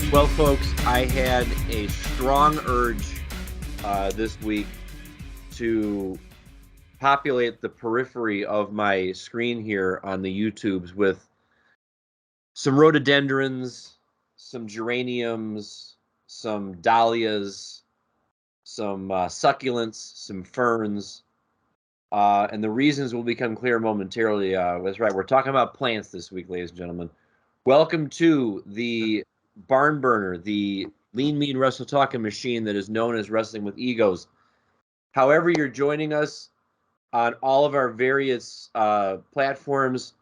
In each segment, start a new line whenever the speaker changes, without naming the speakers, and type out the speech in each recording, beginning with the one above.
Well, folks, I had a strong urge this week to populate the periphery of my screen here on the YouTubes with some rhododendrons, some geraniums, some dahlias, some succulents, some ferns, and the reasons will become clear momentarily. That's right, we're talking about plants this week, ladies and gentlemen. Welcome to the Barn Burner, the lean, mean, wrestle talking machine that is known as Wrestling with Egos. However, you're joining us on all of our various platforms,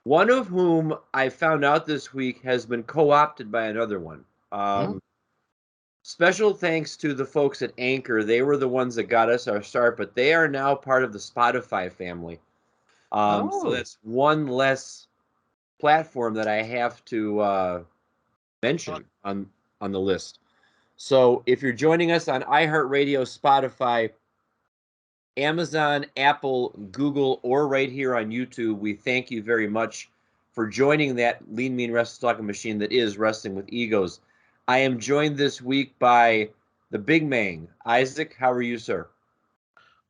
one of whom I found out this week has been co-opted by another one. Special thanks to the folks at Anchor. They were the ones that got us our start, but they are now part of the Spotify family. So that's one less platform that I have to mention on the list. So if you're joining us on iHeartRadio, Spotify, Amazon, Apple, Google, or right here on YouTube, we thank you very much for joining that lean, mean, wrestle talking machine that is Wrestling with Egos. I am joined this week by the big man, Isaac. How are you, sir?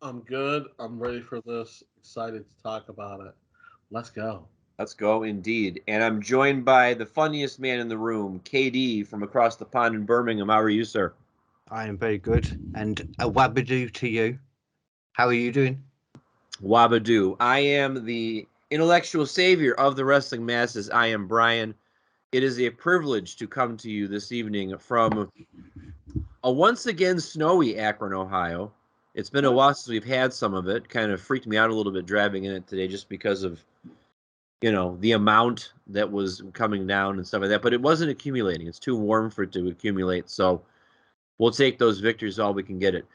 I'm good. I'm ready for this. Excited to talk about it. Let's go.
Let's go, indeed. And I'm joined by the funniest man in the room, KD, from across the pond in Birmingham. How are you, sir?
I am very good. And a wabadoo to you. How are you doing?
Wabadoo. I am the intellectual savior of the wrestling masses. I am Brian. It is a privilege to come to you this evening from a once again snowy Akron, Ohio. It's been a while since we've had some of it. Kind of freaked me out a little bit driving in it today just because of, you know, the amount that was coming down and stuff like that. But it wasn't accumulating. It's too warm for it to accumulate. So we'll take those victories all we can get it.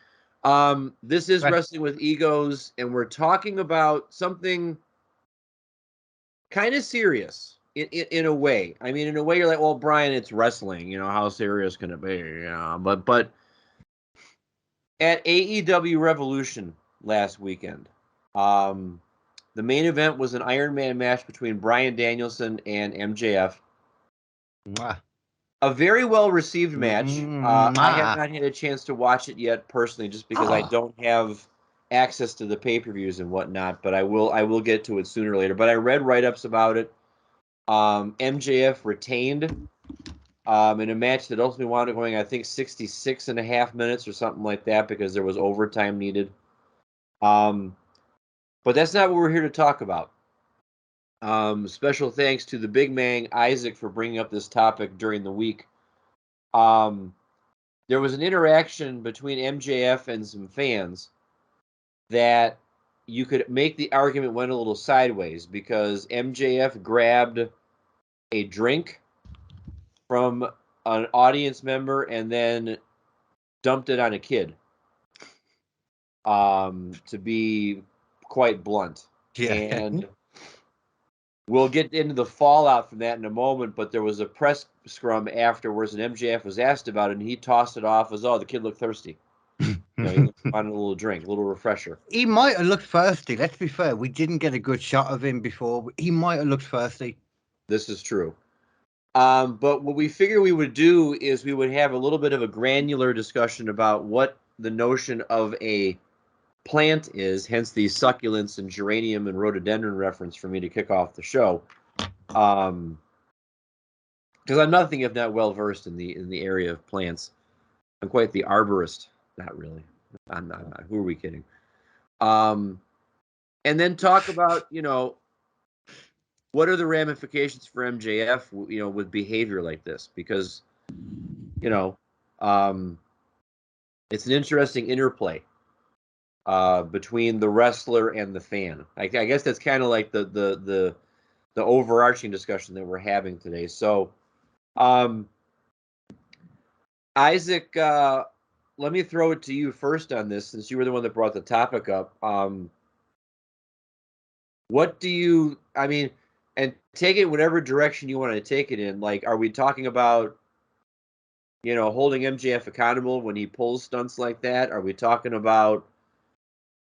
This is Wrestling with Egos, and we're talking about something kind of serious in a way. I mean, in a way, you're like, well, Brian, it's wrestling. You know, how serious can it be? You know, but at AEW Revolution last weekend, the main event was an Iron Man match between Bryan Danielson and MJF. A very well-received match. I have not had a chance to watch it yet personally, just because I don't have access to the pay-per-views and whatnot. But I will get to it sooner or later. But I read write-ups about it. MJF retained in a match that ultimately wound up going, I think, 66 and a half minutes or something like that, because there was overtime needed. But that's not what we're here to talk about. Special thanks to the big man, Isaac, for bringing up this topic during the week. There was an interaction between MJF and some fans that you could make the argument went a little sideways, because MJF grabbed a drink from an audience member and then dumped it on a kid, to be quite blunt.
Yeah.
And we'll get into the fallout from that in a moment, but there was a press scrum afterwards, and MJF was asked about it, and he tossed it off as, oh, the kid looked thirsty. You know, he wanted a little drink, a little refresher.
He might have looked thirsty. Let's be fair. We didn't get a good shot of him before. He might have looked thirsty.
This is true. But what we figured we would do is we would have a little bit of a granular discussion about what the notion of a plant is, hence the succulents and geranium and rhododendron reference for me to kick off the show. Because I'm nothing if not well versed in the area of plants. I'm quite the arborist. Not really. I'm not. Who are we kidding? And then talk about, you know, what are the ramifications for MJF, you know, with behavior like this? Because, you know, it's an interesting interplay between the wrestler and the fan. I guess that's kind of like the overarching discussion that we're having today. So, Isaac, let me throw it to you first on this, since you were the one that brought the topic up. What do you, I mean, and take it whatever direction you want to take it in. Like, are we talking about, you know, holding MJF accountable when he pulls stunts like that? Are we talking about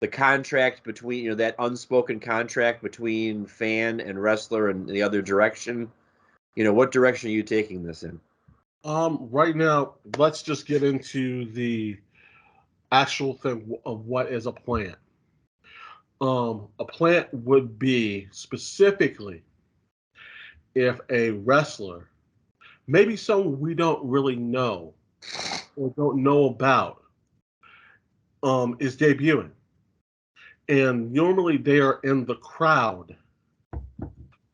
the contract between, you know, that unspoken contract between fan and wrestler and the other direction? You know, what direction are you taking this in?
Right now, let's just get into the actual thing of what is a plant. A plant would be specifically if a wrestler, maybe someone we don't really know or don't know about, is debuting, and normally they are in the crowd,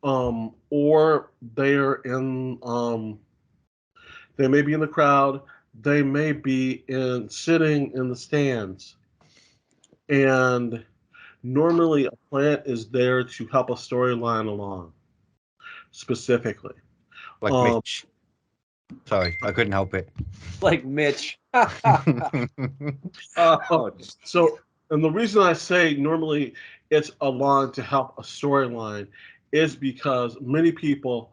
or they may be in the crowd, they may be sitting in the stands, and normally a plant is there to help a storyline along, specifically.
Like
Um,
Mitch. Sorry, I couldn't help it.
Like Mitch.
uh,
Oh,
so, and the reason I say normally it's along to help a storyline is because many people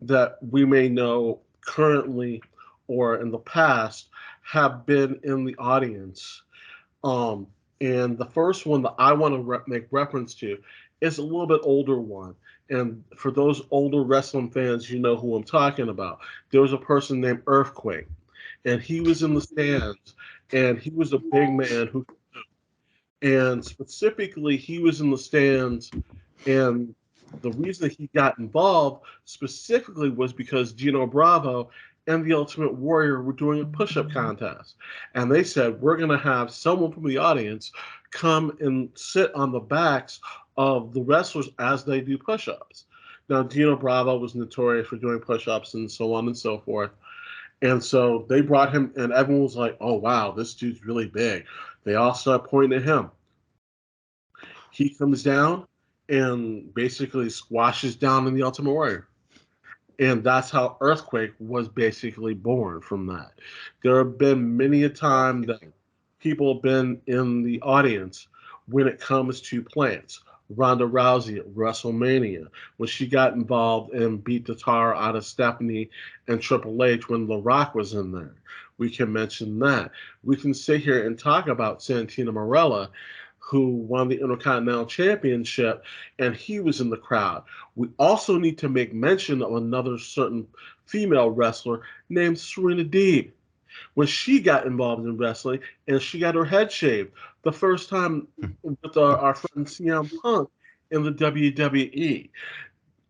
that we may know currently or in the past have been in the audience. Um, and the first one that I want to make reference to is a little bit older one. And for those older wrestling fans, you know who I'm talking about. There was a person named Earthquake, and he was in the stands, and he was a big man and specifically, he was in the stands, and the reason he got involved specifically was because Gino Bravo and the Ultimate Warrior were doing a push-up contest, and they said we're going to have someone from the audience come and sit on the backs of the wrestlers as they do push-ups. Now, Gino Bravo was notorious for doing push-ups and so on and so forth. And so they brought him, and everyone was like, oh, wow, this dude's really big. They all start pointing at him. He comes down and basically squashes down in the Ultimate Warrior. And that's how Earthquake was basically born from that. There have been many a time that people have been in the audience when it comes to plants. Ronda Rousey at WrestleMania, when she got involved and beat the tar out of Stephanie and Triple H when The Rock was in there. We can mention that. We can sit here and talk about Santino Marella, who won the Intercontinental Championship, and he was in the crowd. We also need to make mention of another certain female wrestler named Serena Deeb. When she got involved in wrestling and she got her head shaved the first time with our friend CM Punk in the WWE.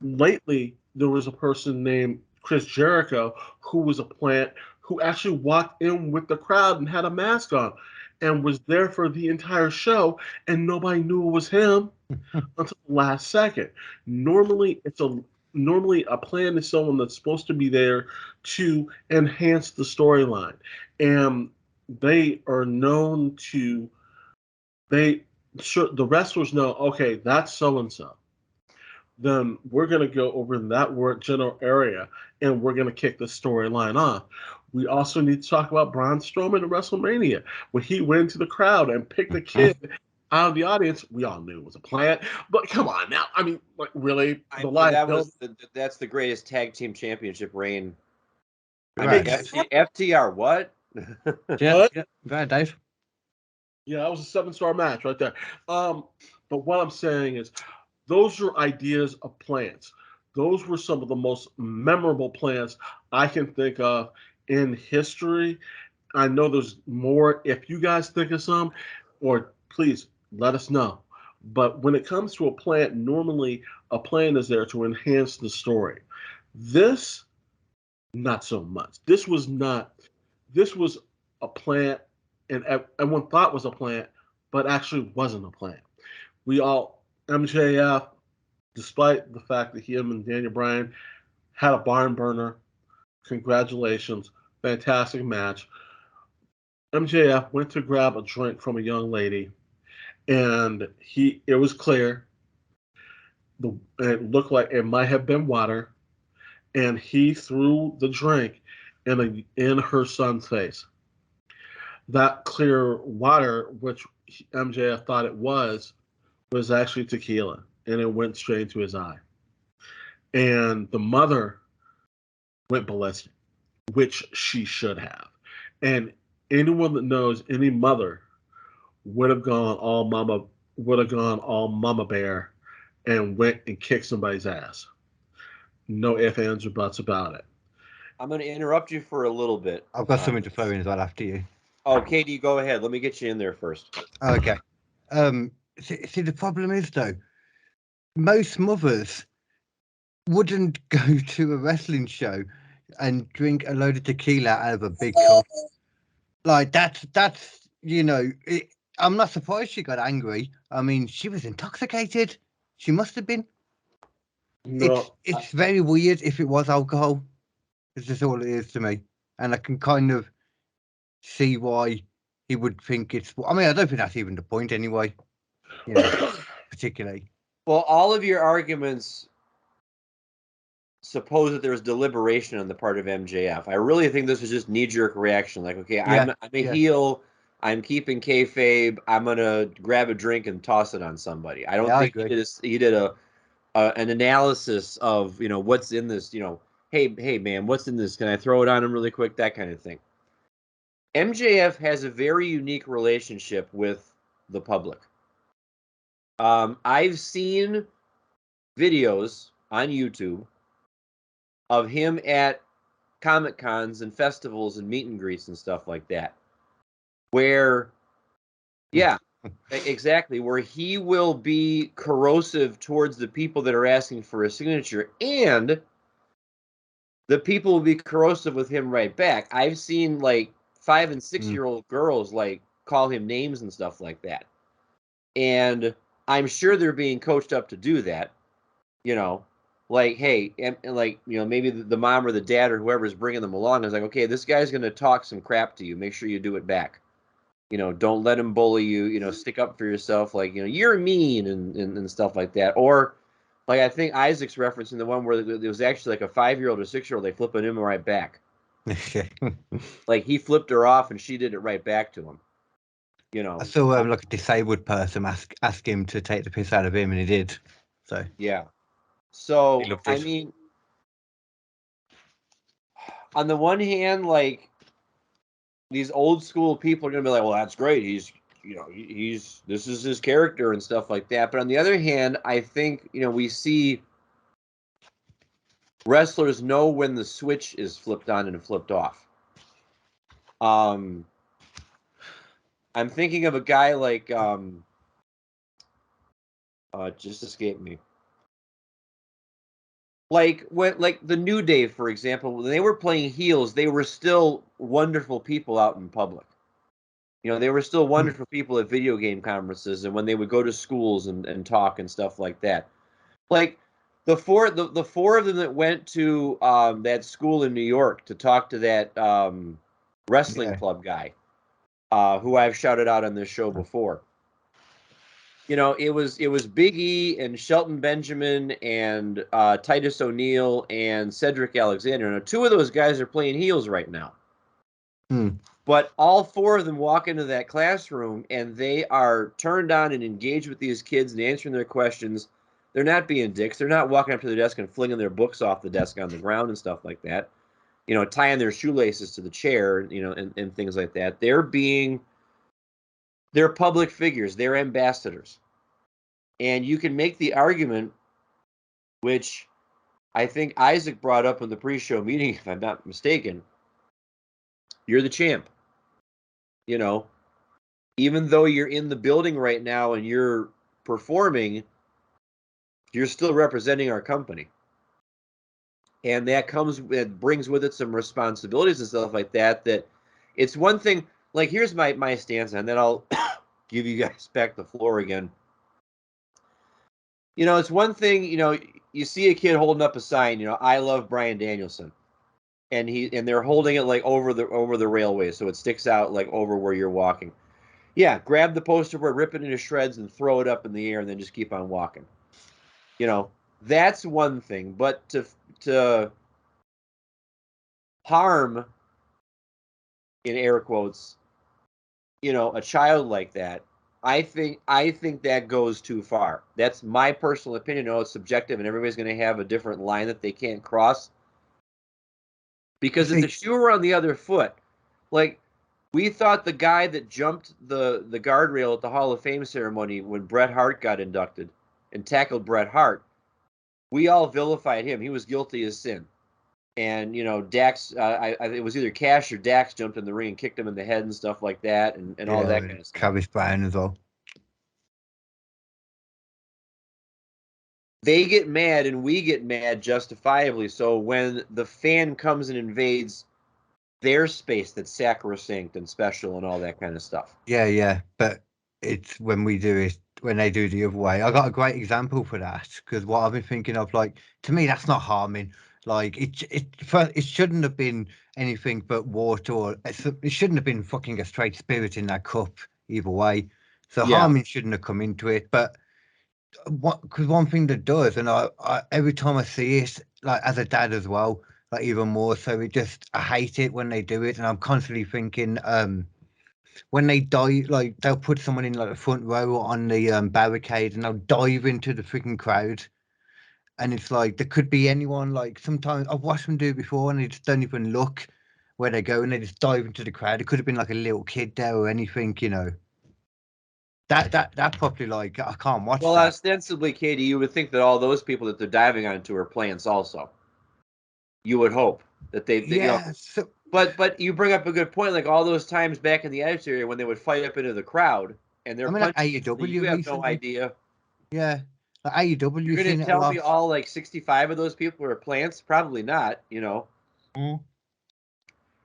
Lately, there was a person named Chris Jericho who was a plant who actually walked in with the crowd and had a mask on and was there for the entire show, and nobody knew it was him until the last second. Normally, a plan is someone that's supposed to be there to enhance the storyline, and they are known to the wrestlers know, okay, that's so and so. Then we're going to go over in that general area and we're going to kick the storyline off. We also need to talk about Braun Strowman at WrestleMania when he went into the crowd and picked a kid out of the audience. We all knew it was a plant, but come on now. I mean, like, really?
That's the greatest tag team championship reign.
Right.
FTR, what?
Yeah, Dave.
Yeah, that was a 7-star match right there. But what I'm saying is, those are ideas of plants. Those were some of the most memorable plants I can think of in history. I know there's more. If you guys think of some, or please let us know. But when it comes to a plant, normally a plant is there to enhance the story. This, not so much. This was a plant, and everyone thought was a plant, but actually wasn't a plant. MJF, despite the fact that him and Daniel Bryan had a barn burner, congratulations, fantastic match. MJF went to grab a drink from a young lady, and it was clear. It looked like it might have been water, and he threw the drink in her son's face. That clear water, which MJF thought it was actually tequila, and it went straight into his eye. And the mother went ballistic, which she should have. And anyone that knows any mother would have gone all mama bear and went and kicked somebody's ass. No ifs, ands, or buts about it.
I'm going to interrupt you for a little bit.
I've got something to throw in as well after you.
Oh, Katie, go ahead. Let me get you in there first.
Okay. See, the problem is though, most mothers wouldn't go to a wrestling show and drink a load of tequila out of a big cup. Like that's I'm not surprised she got angry. I mean, she was intoxicated. She must have been.
No,
It's very weird if it was alcohol. It's just all it is to me, and I can kind of see why he would think it's. I mean, I don't think that's even the point anyway. You know, particularly.
Well, all of your arguments suppose that there's deliberation on the part of MJF. I really think this was just knee-jerk reaction. Like, okay, I'm a heel. I'm keeping kayfabe. I'm gonna grab a drink and toss it on somebody. I don't think he did an analysis of what's in this. Hey man, what's in this? Can I throw it on him really quick? That kind of thing. MJF has a very unique relationship with the public. I've seen videos on YouTube of him at Comic Cons and festivals and meet and greets and stuff like that, where, yeah, exactly, where he will be corrosive towards the people that are asking for a signature, and the people will be corrosive with him right back. I've seen like 5 and 6-year-old girls like call him names and stuff like that, and I'm sure they're being coached up to do that, like, hey, and like, maybe the mom or the dad or whoever's bringing them along is like, okay, this guy's going to talk some crap to you. Make sure you do it back. Don't let him bully you, stick up for yourself. Like, you're mean and stuff like that. Or like, I think Isaac's referencing the one where there was actually like a 5-year-old or 6-year-old, they flipping him right back. Like he flipped her off and she did it right back to him.
I saw like a disabled person ask him to take the piss out of him, and he did. So
yeah. So I mean, on the one hand, like these old school people are gonna be like, well, that's great. He's this is his character and stuff like that. But on the other hand, I think we see wrestlers know when the switch is flipped on and flipped off. I'm thinking of a guy like just escaped me. Like the New Day, for example, when they were playing heels, they were still wonderful people out in public. They were still wonderful people at video game conferences and when they would go to schools and talk and stuff like that. Like the four of them that went to that school in New York to talk to that wrestling club guy, who I've shouted out on this show before. It was Big E and Shelton Benjamin and Titus O'Neil and Cedric Alexander. Now, 2 of those guys are playing heels right now. But all 4 of them walk into that classroom and they are turned on and engaged with these kids and answering their questions. They're not being dicks. They're not walking up to the desk and flinging their books off the desk on the ground and stuff like that. Tying their shoelaces to the chair, and things like that. They're public figures. They're ambassadors. And you can make the argument, which I think Isaac brought up in the pre-show meeting, if I'm not mistaken. You're the champ. Even though you're in the building right now and you're performing, you're still representing our company. And it brings with it some responsibilities and stuff like that, that it's one thing, like here's my stance, and then I'll give you guys back the floor again. It's one thing, you see a kid holding up a sign, I love Bryan Danielson. And they're holding it like over the railway, so it sticks out like over where you're walking. Yeah, grab the poster board, rip it into shreds, and throw it up in the air, and then just keep on walking. That's one thing. But to harm, in air quotes, a child like that, I think that goes too far. That's my personal opinion. It's subjective, and everybody's going to have a different line that they can't cross. Because if the shoe were on the other foot, like we thought the guy that jumped the guardrail at the Hall of Fame ceremony when Bret Hart got inducted and tackled Bret Hart, we all vilified him. He was guilty as sin. And Dax, it was either Cash or Dax jumped in the ring and kicked him in the head and stuff like that, and all that kind of stuff.
Travis Browne as well.
They get mad and we get mad justifiably. So when the fan comes and invades their space that's sacrosanct and special and all that kind of stuff.
Yeah. But it's when they do the other way. I got a great example for that, because what I've been thinking of, like, to me, that's not harming. Like, it shouldn't have been anything but water, or it shouldn't have been fucking a straight spirit in that cup either way. So harming shouldn't have come into it. But because one thing that does, and I every time I see it, like as a dad as well, like even more so, I hate it when they do it, and I'm constantly thinking, when they dive, like they'll put someone in like the front row on the barricade, and they'll dive into the freaking crowd, and it's like there could be anyone. Like sometimes I've watched them do it before, and they just don't even look where they go, and they just dive into the crowd. It could have been like a little kid there or anything, That probably, like, I can't watch
Well,
that.
ostensibly, Katie, you would think that all those people that they're diving onto are plants also. You would hope that but you bring up a good point. Like all those times back in the Attitude Era when they would fight up into the crowd and they're punching,
like AEW,
you have
recently.
no idea.
Yeah, like AEW.
You're going to tell me all like 65 of those people are plants? Probably not.
Mm.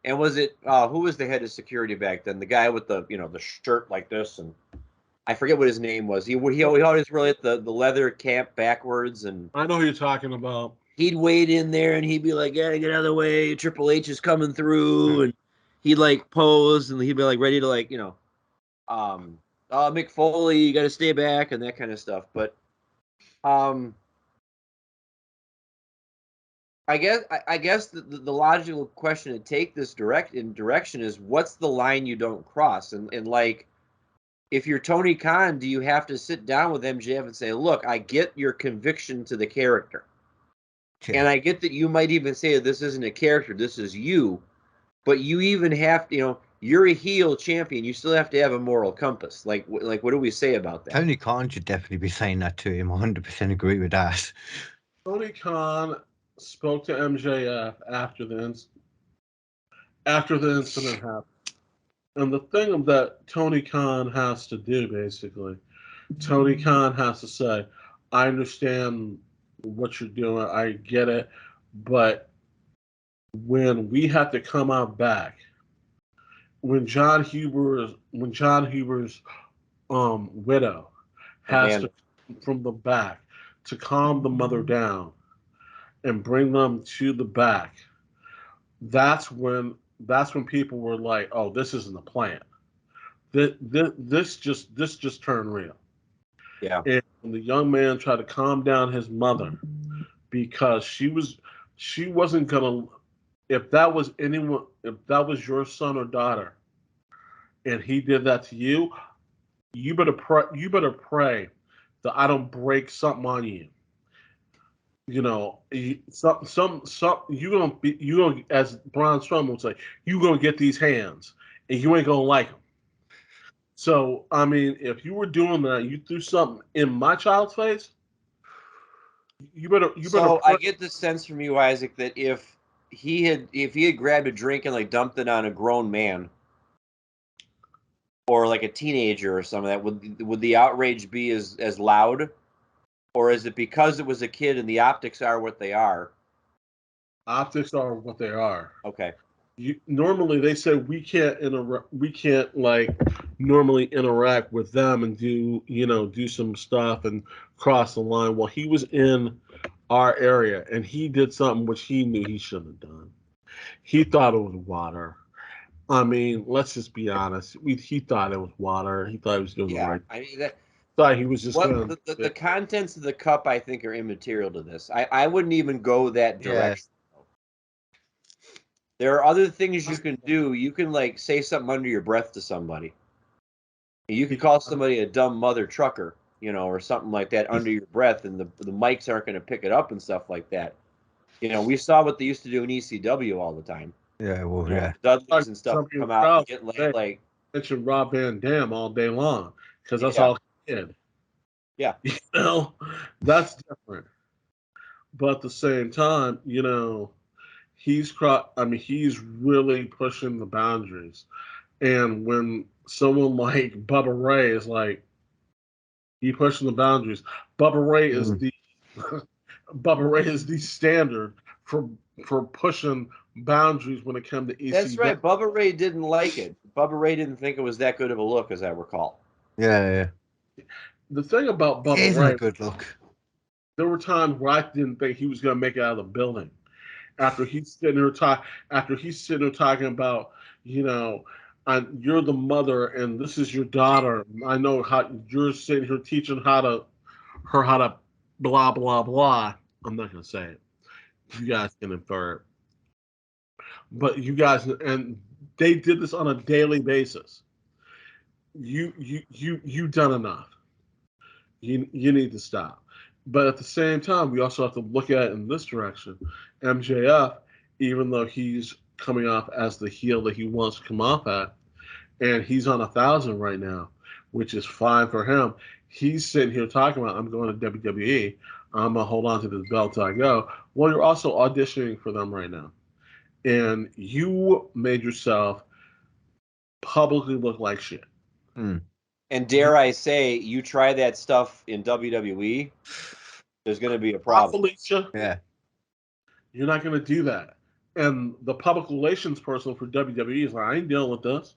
And was it who was the head of security back then? The guy with the the shirt like this, and I forget what his name was. He always relate the leather cap backwards, and
I know who you're talking about.
He'd wade in there and he'd be like, "Yeah, get out of the way. Triple H is coming through," and he'd like pose and he'd be like ready to Mick Foley, you got to stay back and that kind of stuff. But I guess the logical question to take this direction is, what's the line you don't cross? And like, if you're Tony Khan, do you have to sit down with MJF and say, "Look, I get your conviction to the character, and I get that you might even say that this isn't a character, this is you, but you even have to, you're a heel champion, you still have to have a moral compass." Like what do we say about that?
Tony Khan should definitely be saying that to him. 100% agree with that.
Tony Khan spoke to MJF after the incident happened. And the thing that Tony Khan has to do, basically, Tony Khan has to say, "I understand what you're doing, I get it, but when we have to come out back, when John Huber's widow has to come from the back to calm the mother down and bring them to the back, that's when people were like, "Oh, this isn't a plan. This just turned real."
Yeah.
And the young man tried to calm down his mother because she wasn't gonna. If that was your son or daughter, and he did that to you, you better pray that I don't break something on you. Some you gonna, as Braun Strowman would say, you gonna get these hands, and you ain't gonna like them. So I mean, if you were doing that, you threw something in my child's face. You better.
So I get the sense from you, Isaac, that if he had grabbed a drink and like dumped it on a grown man or like a teenager or something, that would the outrage be as loud? Or is it because it was a kid and the optics are what they are?
Optics are what they are.
Okay.
Normally they say we can't like normally interact with them and do some stuff and cross the line. Well, he was in our area and he did something which he knew he shouldn't have done. He thought it was water. I mean, let's just be honest. He thought it was water. He thought he was doing the right.
I mean, that
thought he was just
the contents of the cup, I think, are immaterial to this. I wouldn't even go that direction. There are other things you can do. You can like say something under your breath to somebody. You can call somebody a dumb mother trucker, or something like that under your breath, and the mics aren't going to pick it up and stuff like that. We saw what they used to do in ECW all the time.
Yeah, well, yeah.
Dudleys and stuff come out and get like
mention Rob Van Dam all day long because that's all he did.
Yeah,
that's different. But at the same time, he's really pushing the boundaries. And when someone like Bubba Ray is like, he pushing the boundaries. Bubba Ray is the Bubba Ray is the standard for pushing boundaries when it comes to ECW.
That's right. Bubba Ray didn't like it. Bubba Ray didn't think it was that good of a look, as I recall.
Yeah.
The thing about Bubba
It isn't
Ray,
a good look.
there were times where I didn't think he was going to make it out of the building. After he's sitting there talking about, you're the mother and this is your daughter. I know how you're sitting here teaching her how to blah blah blah. I'm not going to say it. You guys can infer it. But you guys, and they did this on a daily basis. You done enough. You need to stop. But at the same time, we also have to look at it in this direction. MJF, even though he's coming off as the heel that he wants to come off at, and he's on 1,000 right now, which is fine for him. He's sitting here talking about, I'm going to WWE. I'm going to hold on to this belt till I go. Well, you're also auditioning for them right now. And you made yourself publicly look like shit.
And dare I say, you try that stuff in WWE, there's going to be a problem.
Felicia,
Yeah.
you're not going to do that. And the public relations person for WWE is like, I ain't dealing with this.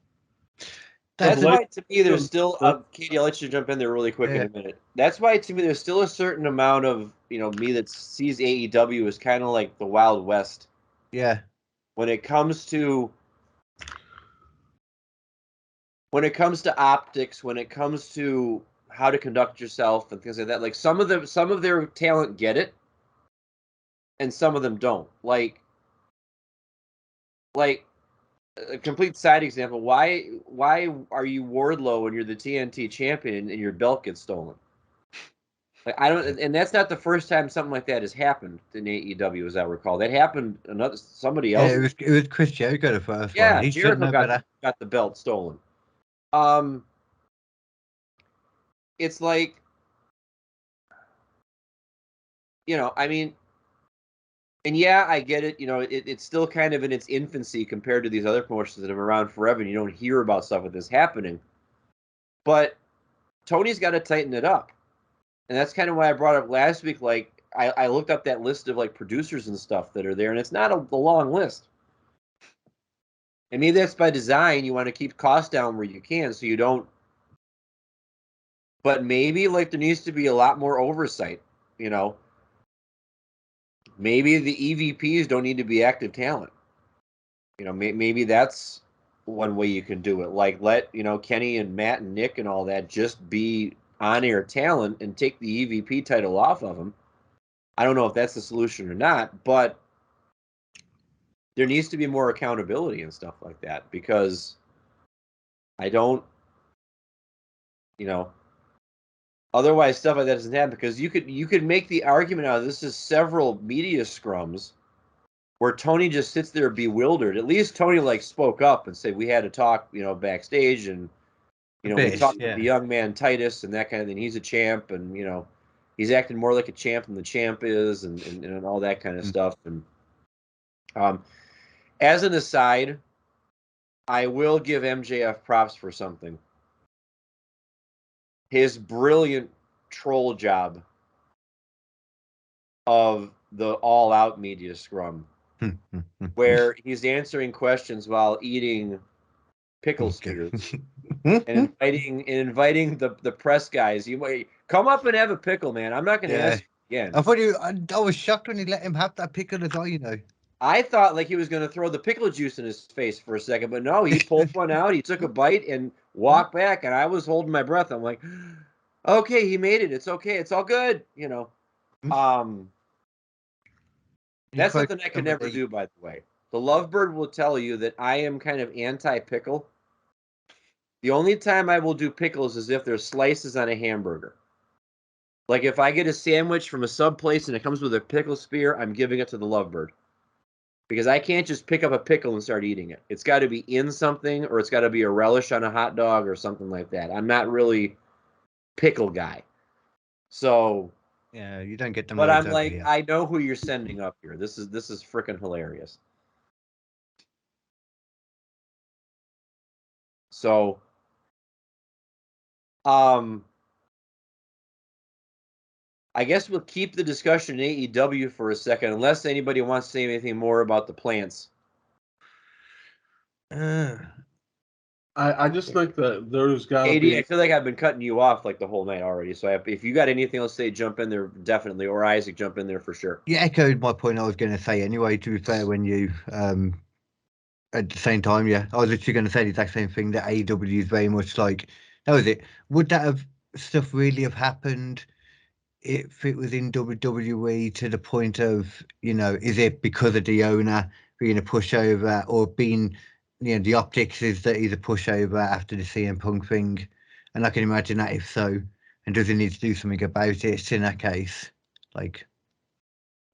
That's why, to me, there's still Katie, I'll let you jump in there really quick in a minute. That's why, to me, there's still a certain amount of, me that sees AEW as kind of like the Wild West.
Yeah.
When it comes to optics, when it comes to how to conduct yourself and things like that, like some of their talent get it, and some of them don't. Like a complete side example, why are you Wardlow when you're the TNT champion and your belt gets stolen? Like, I don't, and that's not the first time something like that has happened in AEW, as I recall. That happened somebody else.
Yeah, it was Chris Jericho the first one.
Yeah, Jericho got the belt stolen. It's like, I mean, and yeah, I get it. It's still kind of in its infancy compared to these other promotions that have been around forever, and you don't hear about stuff like this happening. But Tony's got to tighten it up. And that's kind of why I brought up last week. Like, I looked up that list of, like, producers and stuff that are there, and it's not a long list. And maybe that's by design. You want to keep costs down where you can so you don't. But maybe, like, there needs to be a lot more oversight, Maybe the EVPs don't need to be active talent. Maybe that's one way you can do it. Like, let, Kenny and Matt and Nick and all that just be on-air talent and take the EVP title off of them. I don't know if that's the solution or not, but there needs to be more accountability and stuff like that, because I don't, otherwise stuff like that doesn't happen, because you could make the argument out of this is several media scrums where Tony just sits there bewildered. At least Tony, like, spoke up and said we had to talk, backstage, and we talked to the young man Titus and that kind of thing. He's a champ, and he's acting more like a champ than the champ is, and all that kind of stuff. And as an aside, I will give MJF props for something. His brilliant troll job of the all-out media scrum, where he's answering questions while eating pickle spears and inviting the press guys. You might come up and have a pickle, man. I'm not going to ask you again.
I was shocked when he let him have that pickle as well.
I thought like he was going to throw the pickle juice in his face for a second, but no, he pulled one out. He took a bite and walked back, and I was holding my breath. I'm like, okay, he made it. It's okay. It's all good. That's something I could never do, by the way. The Lovebird will tell you that I am kind of anti-pickle. The only time I will do pickles is if there's slices on a hamburger. Like if I get a sandwich from a sub place and it comes with a pickle spear, I'm giving it to the Lovebird. Because I can't just pick up a pickle and start eating it. It's got to be in something, or it's got to be a relish on a hot dog or something like that. I'm not really pickle guy. So
yeah, you don't get them.
But I'm like, I know who you're sending up here. This is freaking hilarious. So, I guess we'll keep the discussion in AEW for a second, unless anybody wants to say anything more about the plants.
I just think that there's got to
AD,
be.
I feel like I've been cutting you off like the whole night already. So if you got anything else to say, jump in there definitely, or Isaac, jump in there for sure.
You echoed my point I was going to say anyway, to be fair, when you, at the same time, yeah, I was literally going to say the exact same thing, that AEW is very much like, that was it. Would that have stuff really have happened if it was in WWE, to the point of, is it because of the owner being a pushover, or being, the optics is that he's a pushover after the CM Punk thing? And I can imagine that if so, and does he need to do something about it in that case? Like,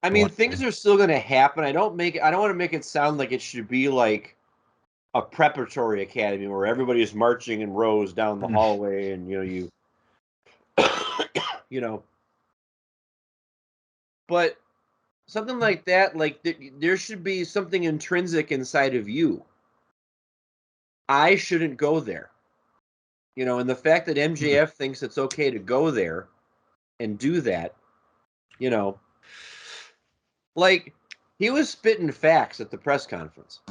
I mean, things are still going to happen. I don't want to make it sound like it should be like a preparatory academy where everybody is marching in rows down the hallway, and you but something like that, like there should be something intrinsic inside of you. I shouldn't go there, and the fact that MJF thinks it's okay to go there and do that, like, he was spitting facts at the press conference.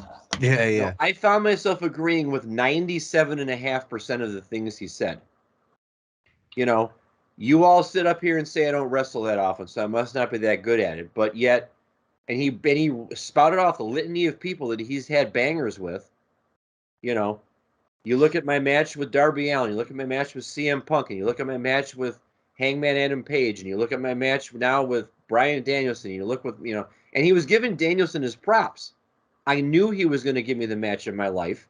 Yeah.
I found myself agreeing with 97.5% of the things he said. You all sit up here and say I don't wrestle that often, so I must not be that good at it. But yet, and he spouted off a litany of people that he's had bangers with. You look at my match with Darby Allin, you look at my match with CM Punk, and you look at my match with Hangman Adam Page, and you look at my match now with Bryan Danielson, you look with, and he was giving Danielson his props. I knew he was going to give me the match of my life.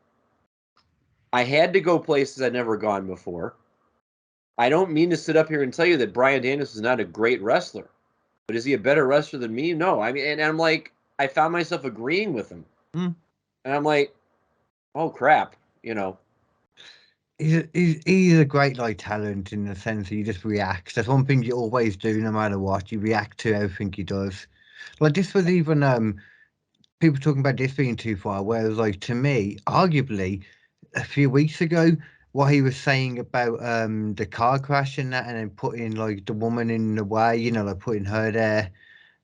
I had to go places I'd never gone before. I don't mean to sit up here and tell you that Bryan Danielson is not a great wrestler, but is he a better wrestler than me? No. I mean, and I'm like, I found myself agreeing with him. And I'm like, oh, crap,
He's a great talent, in the sense that he just reacts. That's one thing you always do, no matter what. You react to everything he does. Like, this was even people talking about this being too far. Whereas, to me, arguably, a few weeks ago, what he was saying about the car crash and that, and then putting the woman in the way, putting her there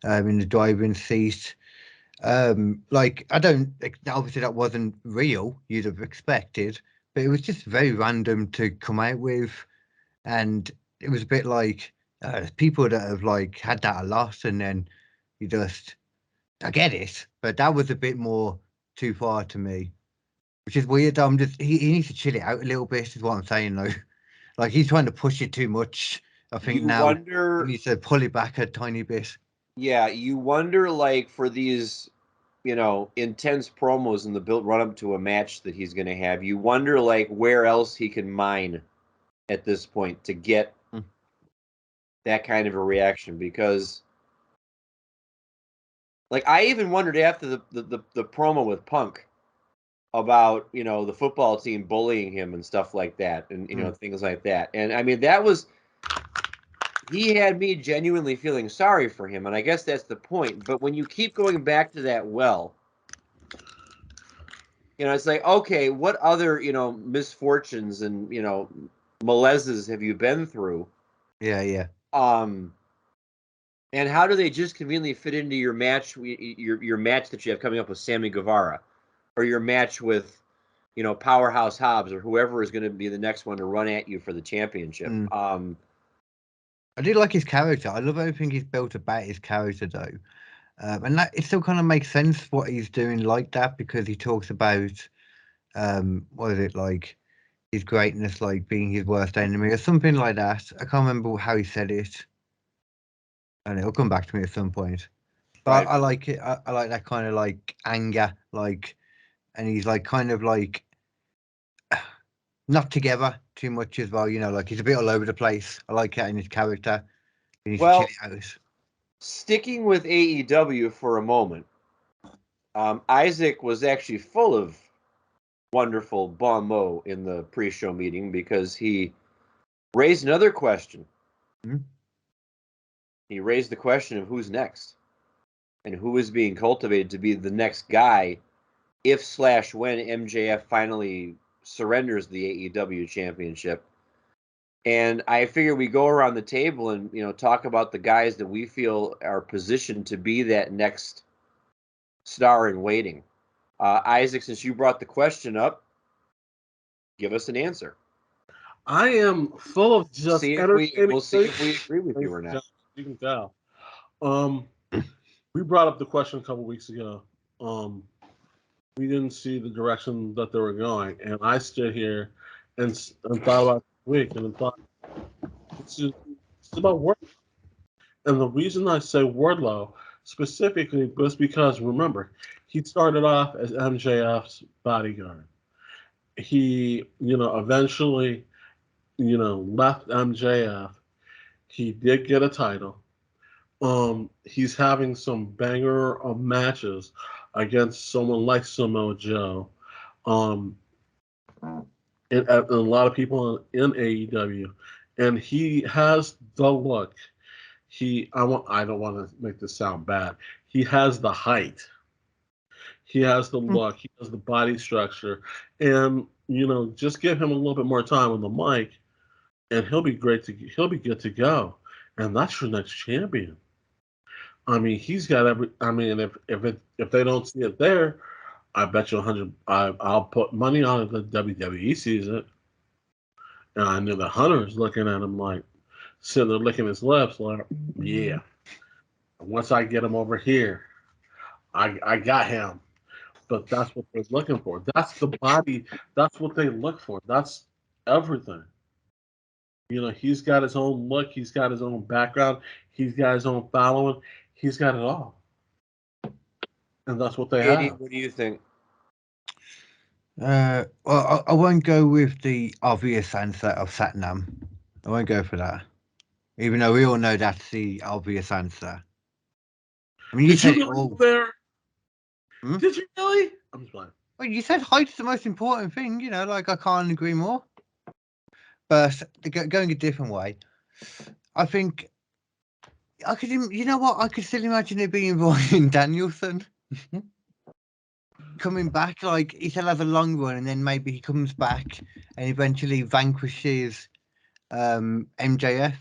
in the driving seat. I don't, obviously that wasn't real, you'd have expected, but it was just very random to come out with. And it was a bit like, there's people that have had that a lot, and then you just, I get it, but that was a bit more too far to me, which is weird. He needs to chill it out a little bit, is what I'm saying, though. He's trying to push it too much. I think now he needs to pull it back a tiny bit.
Yeah, you wonder, for these, intense promos in the build run up to a match that he's going to have, you wonder, where else he can mine at this point to get that kind of a reaction. Because, I even wondered after the promo with Punk about, the football team bullying him and stuff like that, and, things like that. And, I mean, he had me genuinely feeling sorry for him, and I guess that's the point. But when you keep going back to that it's like, okay, what other, misfortunes and, malaises have you been through?
Yeah.
And how do they just conveniently fit into your match, your match that you have coming up with Sammy Guevara, or your match with, Powerhouse Hobbs, or whoever is going to be the next one to run at you for the championship?
I do like his character. I love everything he's built about his character, though. And that, it still kind of makes sense what he's doing like that, because he talks about, what is it, his greatness, being his worst enemy or something like that. I can't remember how he said it. And it'll come back to me at some point. But
Right.
I like it. I like that kind of anger, and he's kind of not together too much as well. He's a bit all over the place. I like it in his character. He needs to chill it out.
Sticking with AEW for a moment, Isaac was actually full of wonderful bon mot in the pre-show meeting, because he raised another question. He raised the question of who's next, and who is being cultivated to be the next guy if/when MJF finally surrenders the AEW championship. And I figure we go around the table and, talk about the guys that we feel are positioned to be that next star in waiting. Isaac, since you brought the question up, give us an answer.
I am full of just
we'll see if we agree with you or not.
You can tell. We brought up the question a couple weeks ago. We didn't see the direction that they were going, and I stood here and thought about the week and thought it's about Wardlow. And the reason I say Wardlow specifically was because, remember, he started off as MJF's bodyguard. He, eventually, left MJF. He did get a title. He's having some banger of matches against someone like Samoa Joe. And a lot of people in AEW. And he has the look. I don't want to make this sound bad. He has the height. He has the look. He has the body structure. And, just give him a little bit more time on the mic and he'll be good to go. And that's your next champion. I mean, he's got every. I mean, if they don't see it there, I bet you 100. I'll put money on it that WWE sees it. And I knew the Hunter is looking at him like sitting there licking his lips, like, yeah. Once I get him over here, I got him. But that's what they're looking for. That's the body. That's what they look for. That's everything. He's got his own look. He's got his own background. He's got his own following. He's got it all. And that's what they have.
What do you think?
Well, I won't go with the obvious answer of Satnam. I won't go for that. Even though we all know that's the obvious answer. I mean, you said
it all. There? Did you really? I'm just playing.
Well, you said height's the most important thing, I can't agree more. But going a different way, I think I could, I could still imagine it being Ryan Danielson coming back. Like, he still has a long run, and then maybe he comes back and eventually vanquishes MJF.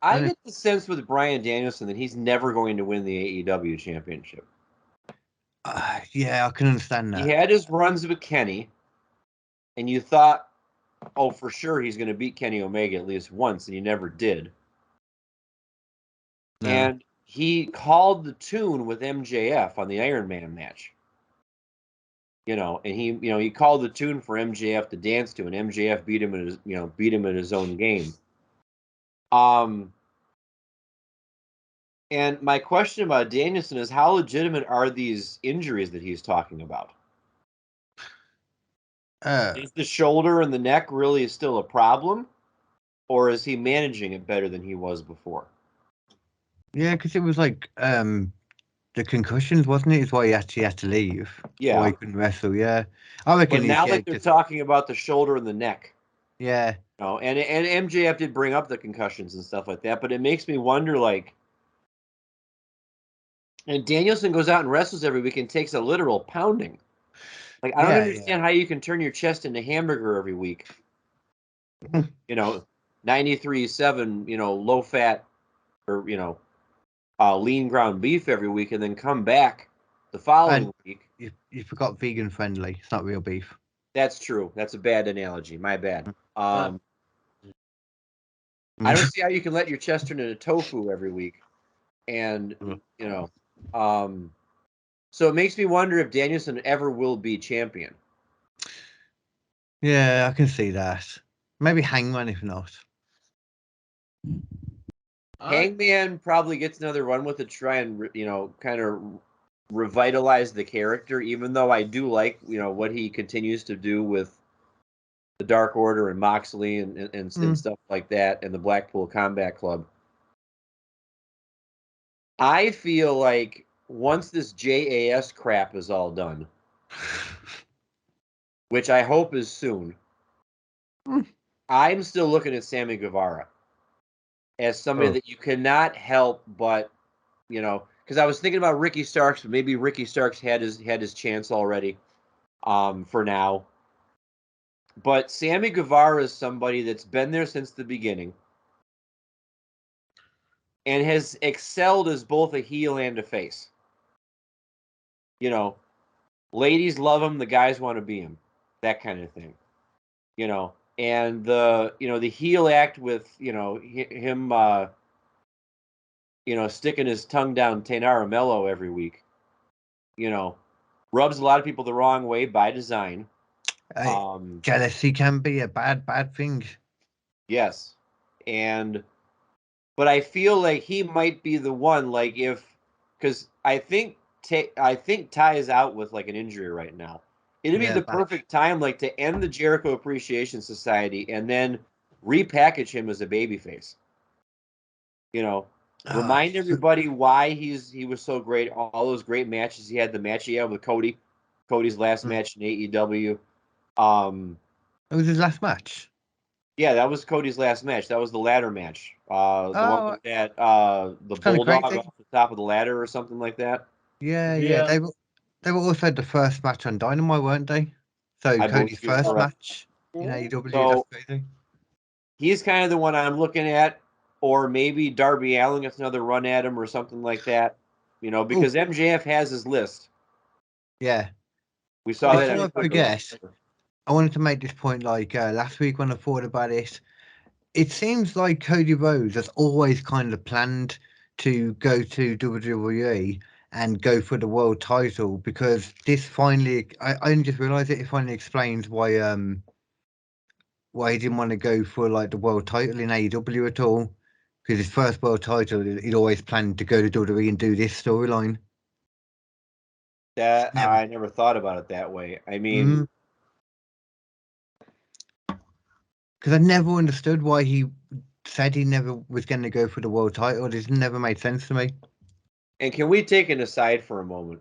I get the sense with Bryan Danielson that he's never going to win the AEW championship.
Yeah, I can understand that.
He had his runs with Kenny, and you thought, oh, for sure he's going to beat Kenny Omega at least once, and he never did. No. And he called the tune with MJF on the Iron Man match. And he called the tune for MJF to dance to, and MJF beat him in his own game. And my question about Danielson is, how legitimate are these injuries that he's talking about? Is the shoulder and the neck really still a problem, or is he managing it better than he was before?
Yeah, because it was like the concussions, wasn't it? Is why he actually had to leave.
Yeah,
or he couldn't wrestle. Yeah, I reckon.
But now that they're talking about the shoulder and the neck.
Yeah.
And MJF did bring up the concussions and stuff like that, but it makes me wonder, like. And Danielson goes out and wrestles every week and takes a literal pounding. Like, I don't understand how you can turn your chest into hamburger every week. 93.7, low fat or, lean ground beef every week and then come back the following week.
You forgot vegan friendly. It's not real beef.
That's true. That's a bad analogy. My bad. I don't see how you can let your chest turn into tofu every week. And, so it makes me wonder if Danielson ever will be champion.
Yeah, I can see that. Maybe Hangman, if not.
Hangman probably gets another run with it, try and, kind of revitalize the character, even though I do like, what he continues to do with the Dark Order and Moxley and stuff like that, and the Blackpool Combat Club. I feel like once this JAS crap is all done, which I hope is soon, I'm still looking at Sammy Guevara as somebody that you cannot help but, because I was thinking about Ricky Starks, but maybe Ricky Starks had his chance already. for now. But Sammy Guevara is somebody that's been there since the beginning and has excelled as both a heel and a face. You know, ladies love him, the guys want to be him, that kind of thing. You know, and the heel act with him sticking his tongue down Tainara Mello every week, rubs a lot of people the wrong way by design.
Jealousy can be a bad thing.
Yes, but I feel like he might be the one, like because I think Ty is out with like an injury right now. It'd be the perfect time, like, to end the Jericho Appreciation Society and then repackage him as a babyface. Remind everybody why he was so great. All those great matches he had. The match he had with Cody, Cody's last match in AEW.
It was his last match.
Yeah, that was Cody's last match. That was the ladder match. The one with that the bulldog off the top of the ladder or something like that.
Yeah. They were also the first match on Dynamite, weren't they? So Cody's first match in AEW.
So,
that's crazy.
He's kind of the one I'm looking at, or maybe Darby Allin gets another run at him or something like that. Because MJF has his list.
Yeah.
We saw that.
Before I forget, I wanted to make this point like last week when I thought about it. It seems like Cody Rhodes has always kind of planned to go to WWE and go for the world title, because this finally, I only just realised it finally explains why he didn't want to go for like the world title in AEW at all. Because his first world title, he'd always planned to go to WWE and do this storyline.
That I never thought about it that way. I mean,
because I never understood why he said he never was going to go for the world title. This never made sense to me.
And can we take an aside for a moment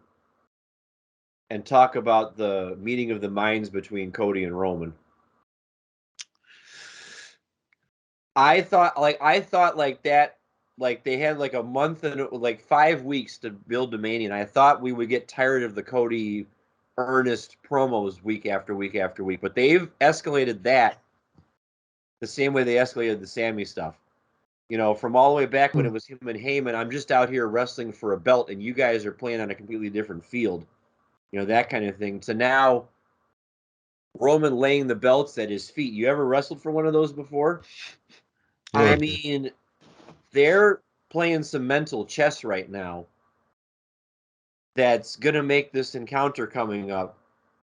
and talk about the meeting of the minds between Cody and Roman? I thought that, like, they had like a month and like 5 weeks to build the Mania, and I thought we would get tired of the Cody earnest promos week after week after week, but they've escalated that the same way they escalated the Sammy stuff. From all the way back when it was him and Heyman, I'm just out here wrestling for a belt, and you guys are playing on a completely different field. That kind of thing. To now, Roman laying the belts at his feet. You ever wrestled for one of those before? Yeah. I mean, they're playing some mental chess right now that's going to make this encounter coming up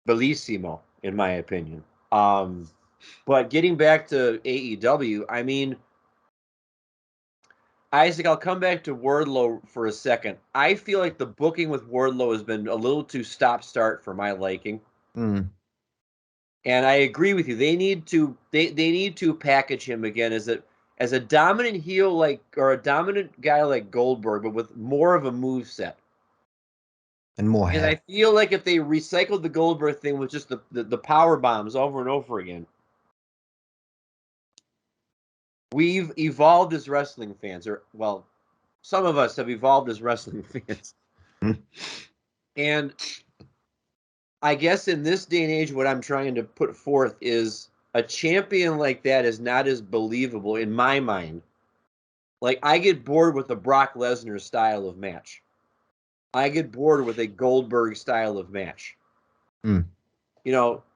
bellissimo, in my opinion. But getting back to AEW, I mean, Isaac, I'll come back to Wardlow for a second. I feel like the booking with Wardlow has been a little too stop-start for my liking. And I agree with you. They need to package him again as a dominant heel, or a dominant guy like Goldberg, but with more of a move set.
And more hair.
And I feel like if they recycled the Goldberg thing with just the power bombs over and over again, we've evolved as wrestling fans, or, well, some of us have evolved as wrestling fans. And I guess in this day and age, what I'm trying to put forth is a champion like that is not as believable in my mind. Like, I get bored with a Brock Lesnar style of match. I get bored with a Goldberg style of match.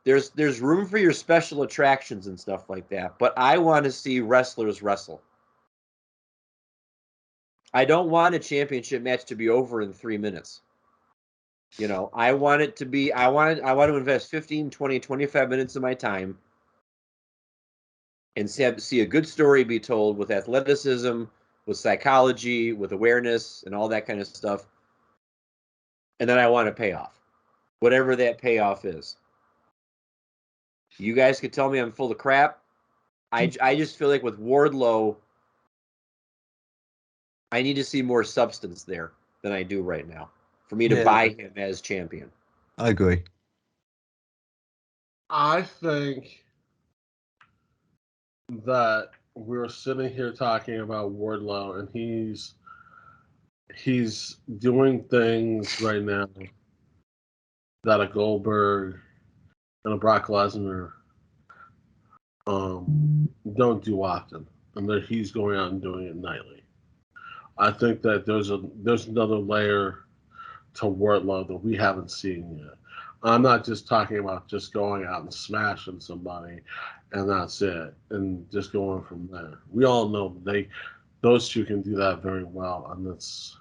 There's room for your special attractions and stuff like that, but I want to see wrestlers wrestle. I don't want a championship match to be over in 3 minutes. I want it to be, I want to invest 15, 20, 25 minutes of my time and see a good story be told with athleticism, with psychology, with awareness, and all that kind of stuff. And then I want a payoff, whatever that payoff is. You guys could tell me I'm full of crap. I just feel like with Wardlow, I need to see more substance there than I do right now for me to buy him as champion.
I agree.
I think that we're sitting here talking about Wardlow, and he's doing things right now that a Goldberg and a Brock Lesnar don't do often, and that he's going out and doing it nightly. I think that there's another layer to Wardlow that we haven't seen yet. I'm not just talking about just going out and smashing somebody, and that's it, and just going from there. We all know those two can do that very well, and it's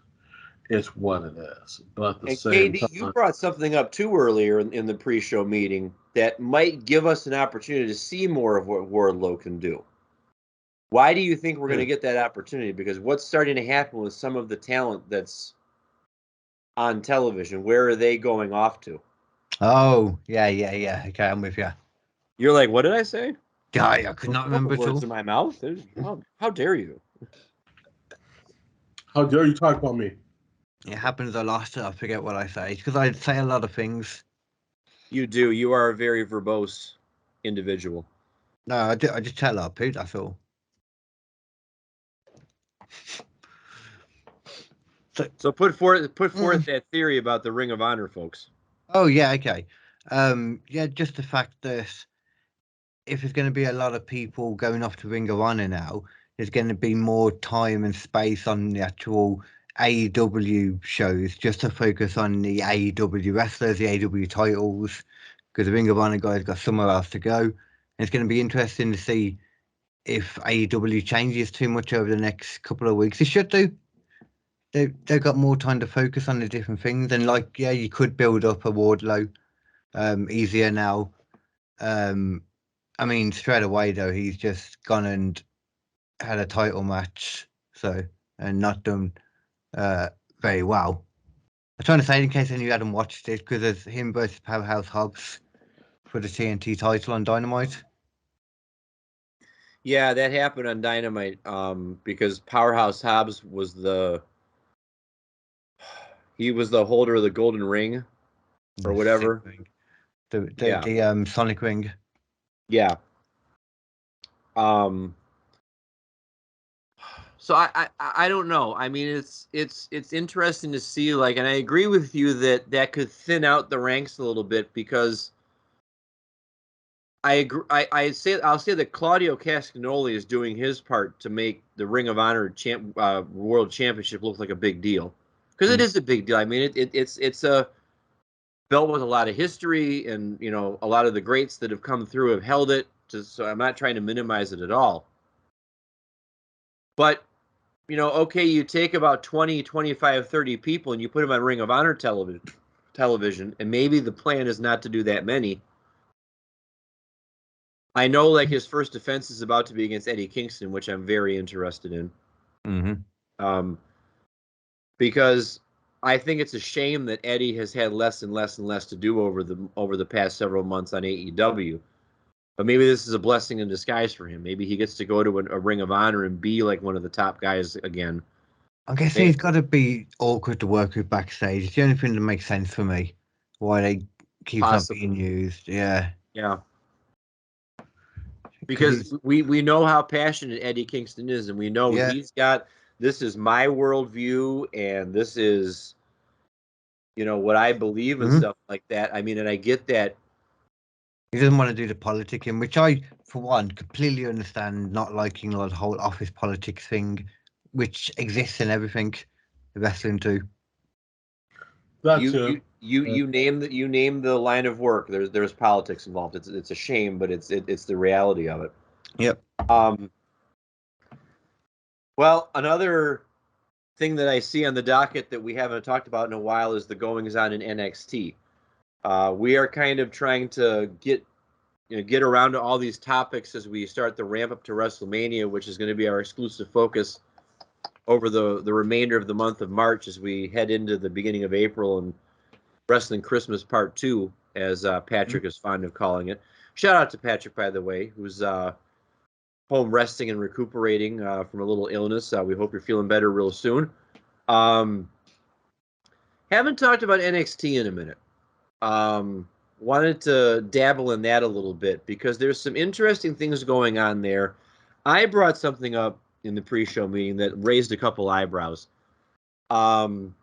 what it is. But at the
And
same
KD,
time,
you brought something up too earlier in the pre-show meeting that might give us an opportunity to see more of what Wardlow can do. Why do you think we're going to get that opportunity? Because what's starting to happen with some of the talent that's on television? Where are they going off to?
Oh, yeah. Okay, I'm with you.
You're like, what did I say?
I could not remember at all.
Words in my mouth. How dare you?
how dare you talk about me?
It happens a lot. I forget what I say because I say a lot of things.
You do. You are a very verbose individual.
No, I just tell her, Pete. That's all.
So put forth that theory about the Ring of Honor, folks.
Oh yeah, okay. Yeah, just the fact that if there's going to be a lot of people going off to Ring of Honor now, there's going to be more time and space on the actual AEW shows just to focus on the AEW wrestlers, the AEW titles, because the Ring of Honor guys got somewhere else to go. And it's going to be interesting to see if AEW changes too much over the next couple of weeks. It should do. They've got more time to focus on the different things, and like, yeah, you could build up a Wardlow easier now. I mean, straight away though, he's just gone and had a title match, and not done very well. I'm trying to say in case any of you hadn't watched it, because there's him versus Powerhouse Hobbs for the TNT title on Dynamite.
Yeah, that happened on Dynamite because Powerhouse Hobbs was the holder of the golden ring or whatever.
The Sonic ring.
Yeah. So I don't know. I mean, it's interesting to see, like, and I agree with you that could thin out the ranks a little bit because I agree. I'll say that Claudio Castagnoli is doing his part to make the Ring of Honor World Championship look like a big deal, because it is a big deal. I mean, it's a belt with a lot of history, and a lot of the greats that have come through have held it. So I'm not trying to minimize it at all, but okay, you take about 20, 25, 30 people and you put them on Ring of Honor television, and maybe the plan is not to do that many. I know, like, his first defense is about to be against Eddie Kingston, which I'm very interested in.
Mm-hmm.
Because I think it's a shame that Eddie has had less and less and less to do over the past several months on AEW. But maybe this is a blessing in disguise for him. Maybe he gets to go to a Ring of Honor and be like one of the top guys again.
I guess he's got to be awkward to work with backstage. It's the only thing that makes sense for me. Why they keep not being used. Yeah.
Yeah. Because we know how passionate Eddie Kingston is, and we know he's got, this is my worldview, and this is, what I believe and stuff like that. I mean, and I get that.
He doesn't want to do the politicking, which I, for one, completely understand, not liking the whole office politics thing, which exists in everything, the wrestling too.
You name the line of work. There's politics involved. It's a shame, but it's the reality of it.
Yep.
Well, another thing that I see on the docket that we haven't talked about in a while is the goings on in NXT. We are kind of trying to get around to all these topics as we start the ramp up to WrestleMania, which is going to be our exclusive focus over the remainder of the month of March as we head into the beginning of April and Wrestling Christmas Part 2, as Patrick is fond of calling it. Shout out to Patrick, by the way, who's home resting and recuperating from a little illness. We hope you're feeling better real soon. Haven't talked about NXT in a minute. Wanted to dabble in that a little bit because there's some interesting things going on there. I brought something up in the pre-show meeting that raised a couple eyebrows. Am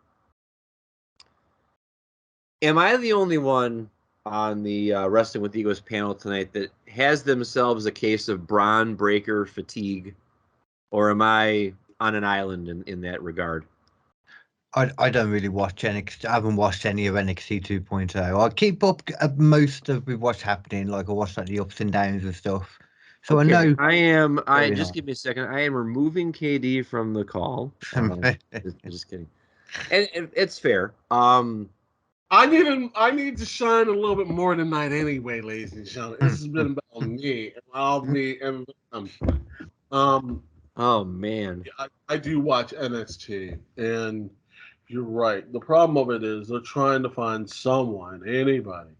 I the only one on the Wrestling with Egos panel tonight that has themselves a case of Braun Breaker fatigue, or am I on an island in that regard?
I don't really watch NXT. I haven't watched any of NXT 2.0. I keep up most of with what's happening. Like I watch like the ups and downs and stuff. So
Okay,
I know.
I
going
just
on.
give me a second. I am removing KD from the call. Just kidding. And it's fair.
I need to shine a little bit more tonight anyway, ladies and gentlemen. This has been about me and all me and
Oh man.
I do watch NXT, and you're right. The problem of it is they're trying to find someone, anybody,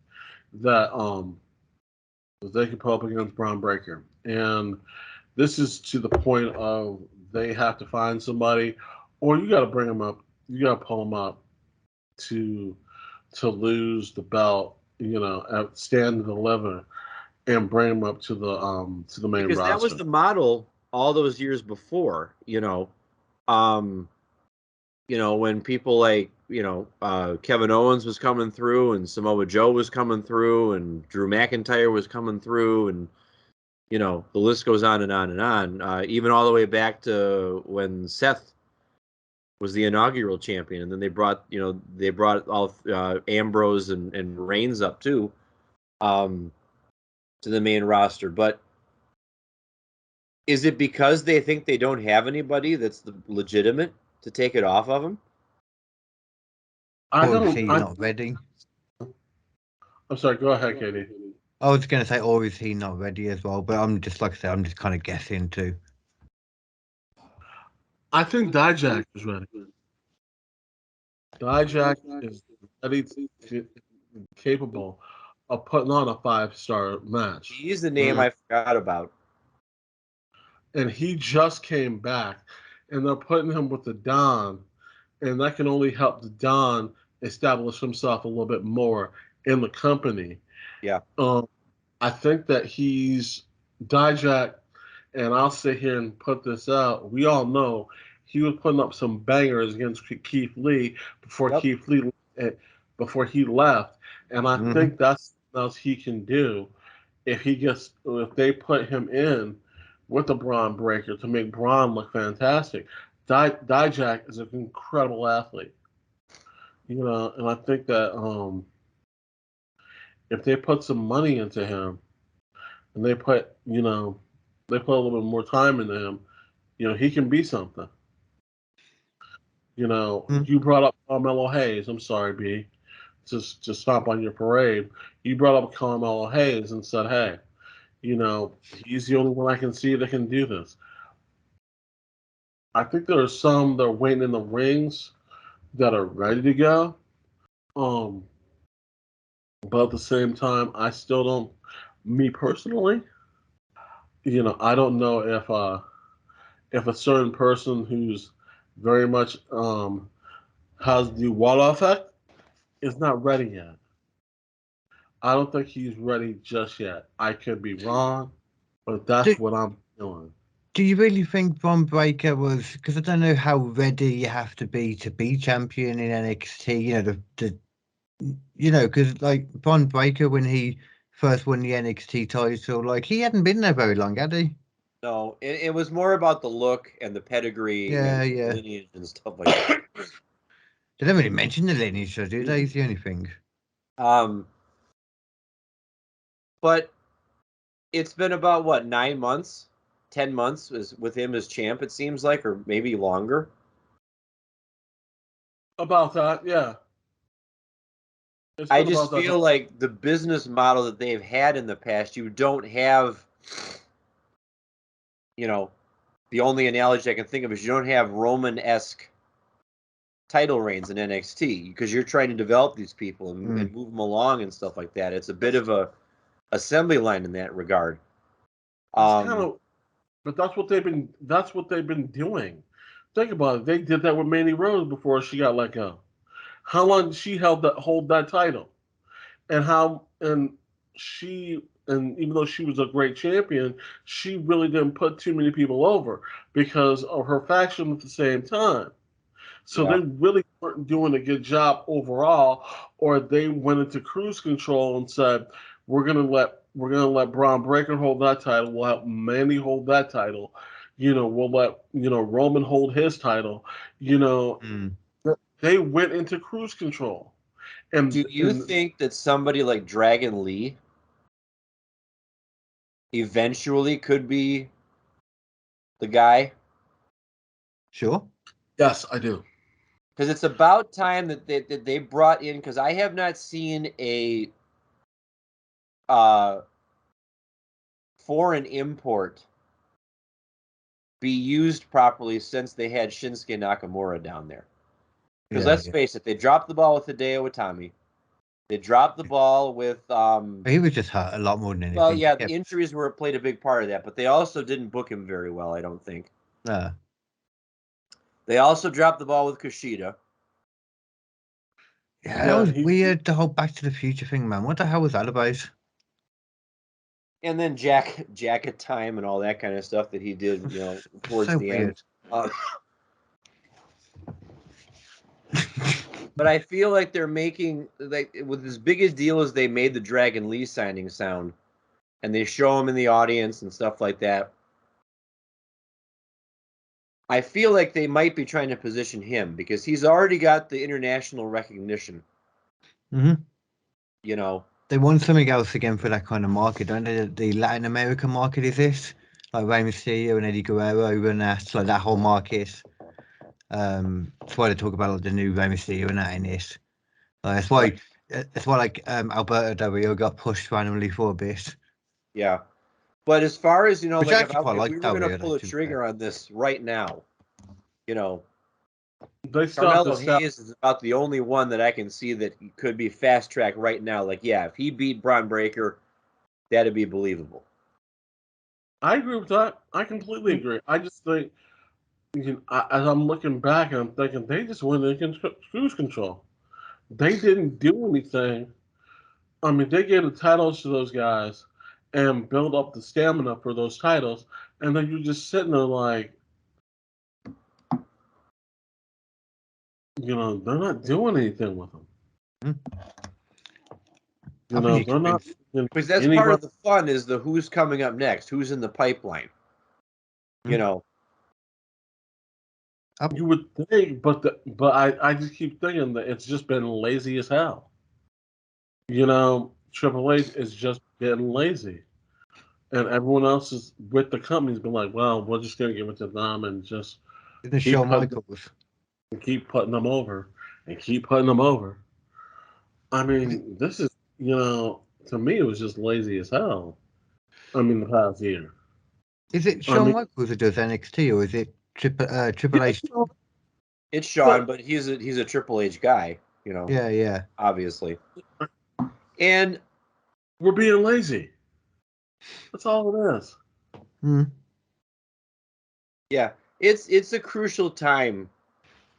that they can put up against Braun Breaker. And this is to the point of they have to find somebody, or you got to bring them up. You got to pull them up to lose the belt. At stand and deliver, and bring them up to the main
Because
roster.
that was the model all those years before, when people like, Kevin Owens was coming through and Samoa Joe was coming through and Drew McIntyre was coming through, and, the list goes on and on and on, even all the way back to when Seth was the inaugural champion. And then they brought all Ambrose and Reigns up too, to the main roster. But is it because they think they don't have anybody that's legitimate to take it off of them?
Or is he not ready?
I'm sorry. Go ahead, Katie.
I was going to say, or is he not ready as well? But I'm just like I said, I'm just kind of guessing too.
I think Dijak is ready. Dijak is ready, capable of putting on a 5-star match.
He's the name I forgot about.
And he just came back, and they're putting him with the Don, and that can only help the Don establish himself a little bit more in the company.
Yeah.
I think that he's Dijak, and I'll sit here and put this out. We all know he was putting up some bangers against Keith Lee before he left, and I think that's what else he can do if they put him in with the Braun Breaker to make Braun look fantastic. Dijak is an incredible athlete, and I think that if they put some money into him and they put a little bit more time into him, he can be something. You brought up Carmelo Hayes. I'm sorry, B. Just stomp on your parade. You brought up Carmelo Hayes and said, hey, he's the only one I can see that can do this. I think there are some that are waiting in the rings that are ready to go. But at the same time, I still don't, me personally, I don't know if a certain person who's very much has the wall effect is not ready yet. I don't think he's ready just yet. I could be wrong, but that's what I'm feeling.
Do you really think Braun Breaker was? Because I don't know how ready you have to be champion in NXT. Because like Braun Breaker, when he first won the NXT title, like he hadn't been there very long, had he?
No, it was more about the look and the pedigree and the lineage and stuff like that.
They don't really mention the lineage, do they? It's the only thing.
But it's been about what, 9 months, 10 months with him as champ, it seems like, or maybe longer.
About that, yeah.
I just feel like the business model that they've had in the past, you don't have, the only analogy I can think of is you don't have Roman-esque title reigns in NXT because you're trying to develop these people and move them along and stuff like that. It's a bit of a assembly line in that regard.
But that's what they've been doing. Think about it. They did that with Mandy Rose before she got let go. How long did she hold that title? And even though she was a great champion, she really didn't put too many people over because of her faction at the same time. So they really weren't doing a good job overall, or they went into cruise control and said, we're gonna let Braun Breaker hold that title. We'll have Mandy hold that title. We'll let Roman hold his title. They went into cruise control. And
do you think that somebody like Dragon Lee eventually could be the guy?
Sure.
Yes, I do.
Because it's about time that they brought in, because I have not seen a foreign import be used properly since they had Shinsuke Nakamura down there. Because let's face it, they dropped the ball with Hideo Itami. They dropped the ball with
he was just hurt a lot more than anything.
Well, yeah, the injuries played a big part of that, but they also didn't book him very well, I don't think.
No.
They also dropped the ball with Kushida.
Yeah, that was weird, the whole Back to the Future thing, man. What the hell was that about?
And then jacket time and all that kind of stuff that he did, towards
so
the
weird.
end. But I feel like they're making, like, with as big a deal as they made the Dragon Lee signing sound, and they show him in the audience and stuff like that, I feel like they might be trying to position him because he's already got the international recognition.
Mm-hmm.
They
want something else again for that kind of market, don't they? The Latin American market is this, like Rey Mysterio and Eddie Guerrero, and that's like that whole market. That's why they talk about like the new Rey Mysterio and that in this. That's why like Alberto Del Rio got pushed randomly for a bit.
Yeah, but as far as
Which
like if we were going to pull a trigger on this right now, Carmelo Hayes is about the only one that I can see that could be fast track right now. Like, yeah, if he beat Braun Breaker, that'd be believable.
I agree with that. I completely agree. I just think, as I'm looking back, I'm thinking they just went against cruise control. They didn't do anything. I mean, they gave the titles to those guys and build up the stamina for those titles, and then you're just sitting there like, they're not doing anything with them. They're not.
Because that's part of the fun is the who's coming up next, who's in the pipeline.
You would think, but I just keep thinking that it's just been lazy as hell. Triple H is just getting lazy, and everyone else is with the company's been like, well, we're just gonna give it to them and just keep putting them over and keep putting them over. I mean, this is to me it was just lazy as hell. I mean, the past year.
Is it Shawn Michaels who does NXT, or is it Triple H?
It's Shawn, but he's a Triple H guy,
Yeah.
Obviously. And
we're being lazy. That's all it is.
Yeah, it's a crucial time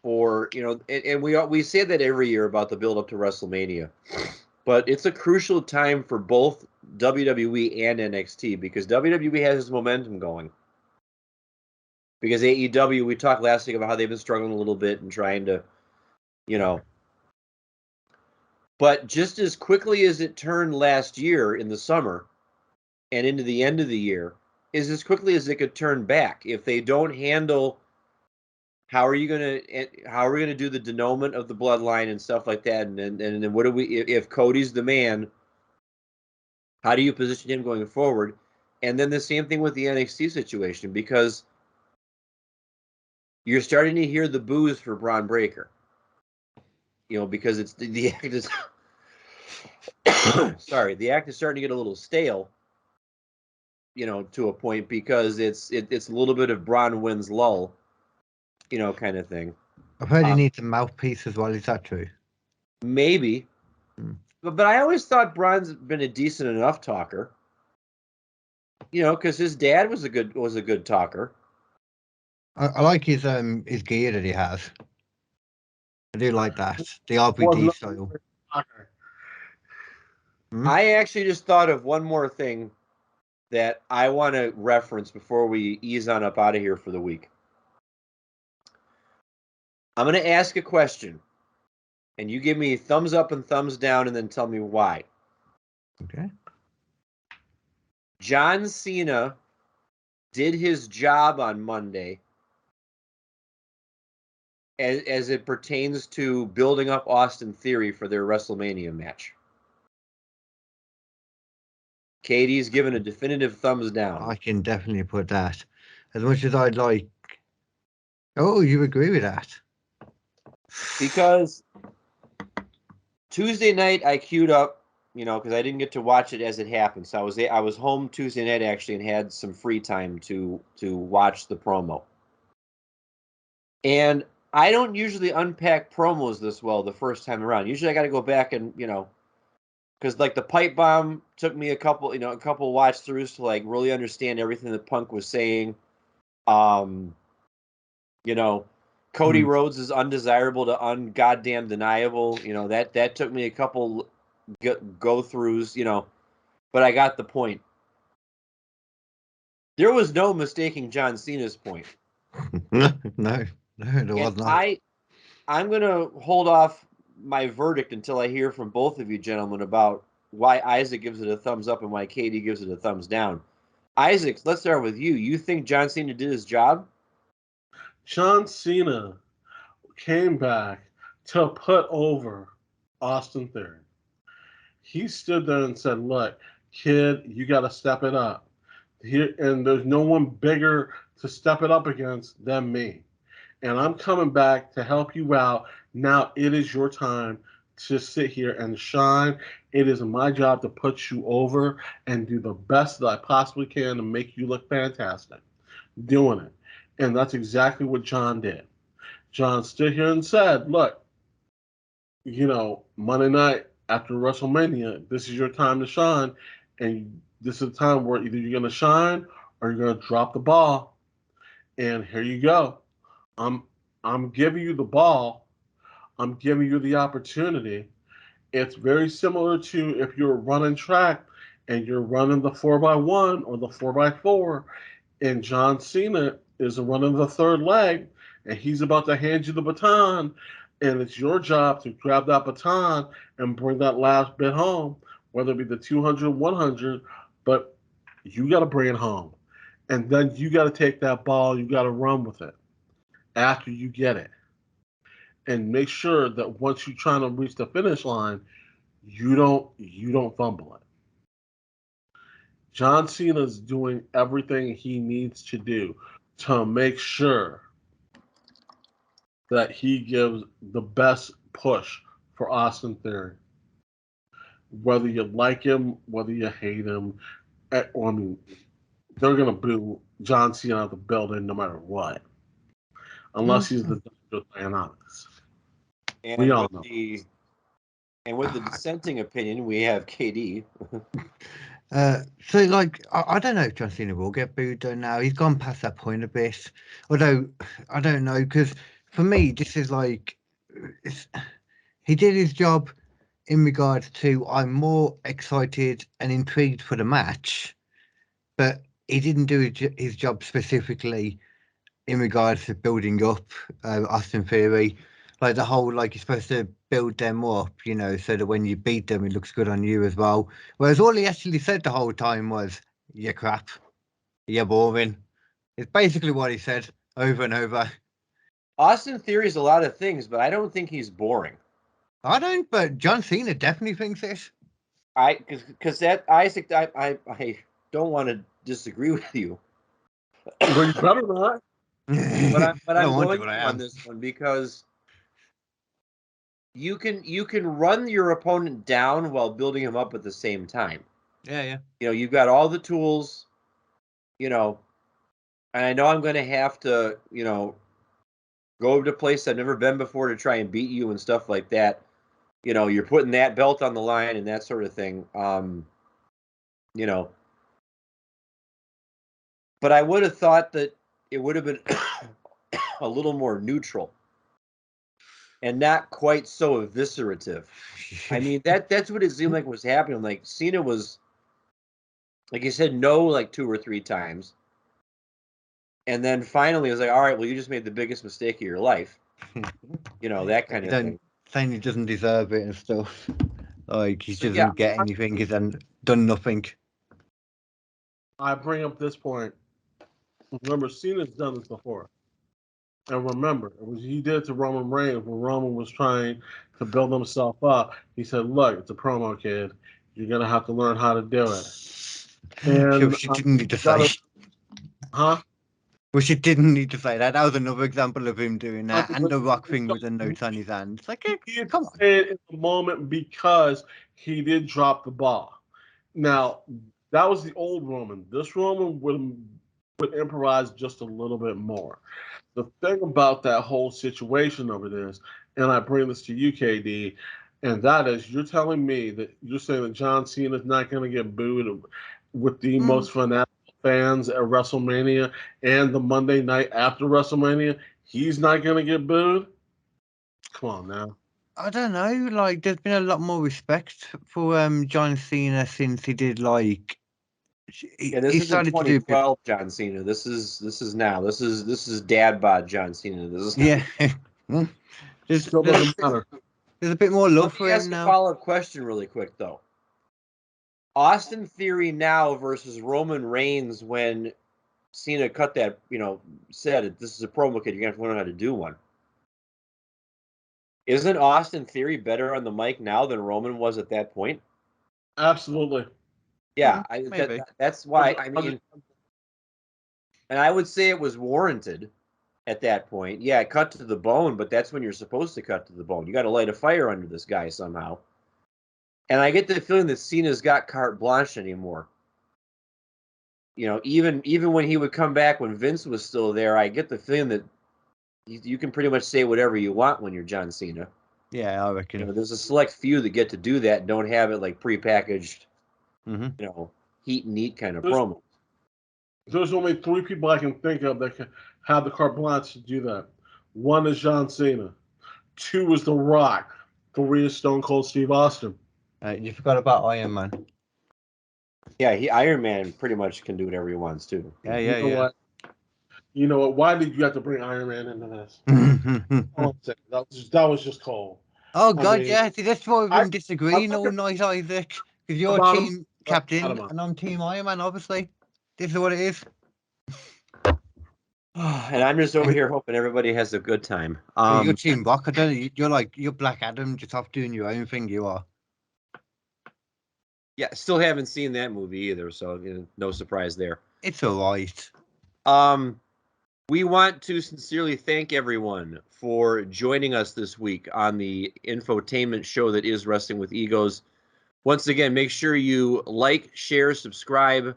for, and we say that every year about the build up to WrestleMania. But it's a crucial time for both WWE and NXT because WWE has its momentum going. Because AEW, we talked last week about how they've been struggling a little bit and trying to, But just as quickly as it turned last year in the summer and into the end of the year, is as quickly as it could turn back. If they don't handle how are we going to do the denouement of the bloodline and stuff like that, and then what do we if Cody's the man? How do you position him going forward? And then the same thing with the NXT situation because you're starting to hear the boos for Braun Breaker. Because it's the act is sorry, the act is starting to get a little stale. To a point because it's a little bit of Braun wins lull, kind of thing.
I've heard he needs a mouthpiece as well. Is that true?
Maybe, but I always thought Braun's been a decent enough talker. Because his dad was a good talker.
I like his gear that he has. I do like that. The RVD style.
I actually just thought of one more thing that I want to reference before we ease on up out of here for the week. I'm going to ask a question, and you give me thumbs up and thumbs down, and then tell me why.
Okay.
John Cena did his job on Monday as it pertains to building up Austin Theory for their WrestleMania match. Katie's given a definitive thumbs down.
I can definitely put that. As much as I'd like. Oh, you agree with that?
Because Tuesday night I queued up, because I didn't get to watch it as it happened. So I was home Tuesday night actually and had some free time to watch the promo. And I don't usually unpack promos this well the first time around. Usually I got to go back and, because like the pipe bomb took me a couple watch throughs to like really understand everything that Punk was saying. Cody Rhodes is undesirable to ungoddamn deniable. That took me a couple go throughs. But I got the point. There was no mistaking John Cena's point.
No, there was not.
I'm gonna hold off my verdict until I hear from both of you gentlemen about why Isaac gives it a thumbs up and why Katie gives it a thumbs down. Isaac, let's start with you. You think John Cena did his job?
John Cena came back to put over Austin Theory. He stood there and said, look, kid, you got to step it up. Here, and there's no one bigger to step it up against than me. And I'm coming back to help you out. Now it is your time to sit here and shine. It is my job to put you over and do the best that I possibly can to make you look fantastic doing it. And that's exactly what John did. John stood here and said, look, Monday night after WrestleMania, this is your time to shine. And this is the time where either you're going to shine or you're going to drop the ball. And here you go. I'm giving you the ball. I'm giving you the opportunity. It's very similar to if you're running track and you're running the 4x1 or the 4x4, and John Cena is running the third leg, and he's about to hand you the baton, and it's your job to grab that baton and bring that last bit home, whether it be the 200, 100, but you got to bring it home. And then you got to take that ball, you got to run with it after you get it. And make sure that once you're trying to reach the finish line, you don't fumble it. John Cena's doing everything he needs to do to make sure that he gives the best push for Austin Theory. Whether you like him, whether you hate him, they're going to boo John Cena out of the building no matter what. Unless he's the Dr. Dionysus. We all know.
With the dissenting opinion, we have KD.
So, like, I don't know if John Cena will get booed though now. He's gone past that point a bit. Although, I don't know, because for me, this is like, he did his job in regards to I'm more excited and intrigued for the match, but he didn't do his job specifically in regards to building up Austin Theory. Like the whole, like you're supposed to build them up, so that when you beat them, it looks good on you as well. Whereas all he actually said the whole time was, "You're crap, you're boring." It's basically what he said over and over.
Austin Theory is a lot of things, but I don't think he's boring.
I don't, but John Cena definitely thinks this.
Because that Isaac, I don't want to disagree with you.
Well, you better not.
But I'm going to on this one because you can run your opponent down while building him up at the same time.
Yeah.
You've got all the tools, and I know I'm going to have to, go to a place I've never been before to try and beat you and stuff like that. You're putting that belt on the line and that sort of thing. But I would have thought that it would have been a little more neutral and not quite so eviscerative. I mean, that's what it seemed like was happening. Like Cena was, like you said, no, like 2 or 3 times. And then finally it was like, all right, well, you just made the biggest mistake of your life. You know, that kind of thing.
Saying he doesn't deserve it and stuff. Like he
So,
doesn't get anything. He's done nothing.
I bring up this point. Remember, Cena's done this before. And remember, he did it to Roman Reigns when Roman was trying to build himself up. He said, look, it's a promo, kid. You're going to have to learn how to do it. And
She didn't need to say.
Huh?
Well, she didn't need to say that. That was another example of him doing that. And the Rock thing with the notes on his hand. It's like, come on.
He did in the moment because he did drop the ball. Now, that was the old Roman. This Roman would improvise just a little bit more. The thing about that whole situation over this, and I bring this to you, KD, and that is you're telling me that you're saying that John Cena is not going to get booed with the most fanatical fans at WrestleMania and the Monday night after WrestleMania. He's not going to get booed? Come on now.
I don't know. Like, there's been a lot more respect for John Cena since he did like.
Yeah, this is 2012 John Cena. This is now. This is dad bod John Cena. This is
there's a bit more love for him now.
Ask a follow-up question really quick though. Austin Theory now versus Roman Reigns when Cena cut that, said this is a promo kid. You're gonna have to learn how to do one. Isn't Austin Theory better on the mic now than Roman was at that point?
Absolutely.
Yeah, that's why. I mean, and I would say it was warranted at that point. Yeah, cut to the bone, but that's when you're supposed to cut to the bone. You got to light a fire under this guy somehow. And I get the feeling that Cena's got carte blanche anymore. Even when he would come back when Vince was still there, I get the feeling that you can pretty much say whatever you want when you're John Cena.
Yeah, I reckon.
There's a select few that get to do that and don't have it like prepackaged. Heat and eat kind of promo.
There's only 3 people I can think of that can have the carte blanche to do that. 1 is John Cena. 2 is The Rock. 3 is Stone Cold Steve Austin.
You forgot about Iron Man.
Yeah, Iron Man pretty much can do whatever he wants too.
Yeah.
You know what? Why did you have to bring Iron Man into this? That was just cold.
Oh God, yeah. See, that's why we've been disagreeing all night, Isaac. Because you're team captain and I'm team Iron Man. Obviously, this is what it is.
And I'm just over here hoping everybody has a good time.
You're team Rock. I don't know. You're Black Adam, just off doing your own thing. You are.
Yeah, still haven't seen that movie either, so no surprise there.
It's all right.
We want to sincerely thank everyone for joining us this week on the infotainment show that is Wrestling with Egos. Once again, make sure you like, share, subscribe,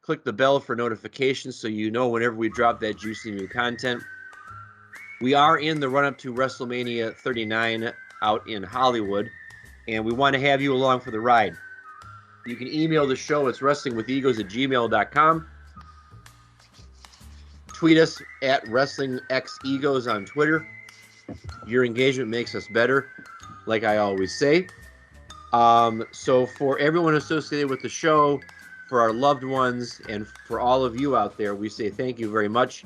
click the bell for notifications so you know whenever we drop that juicy new content. We are in the run-up to WrestleMania 39 out in Hollywood, and we want to have you along for the ride. You can email the show. It's wrestlingwithegos@gmail.com. Tweet us at WrestlingXEgos on Twitter. Your engagement makes us better, like I always say. So for everyone associated with the show, for our loved ones, and for all of you out there, we say thank you very much.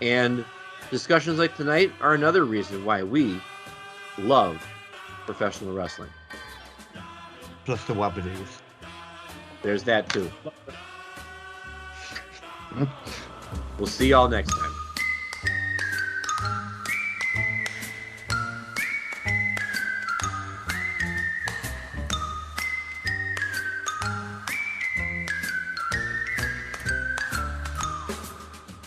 And discussions like tonight are another reason why we love professional wrestling.
Plus the Wabbadoos.
There's that too. We'll see y'all next time.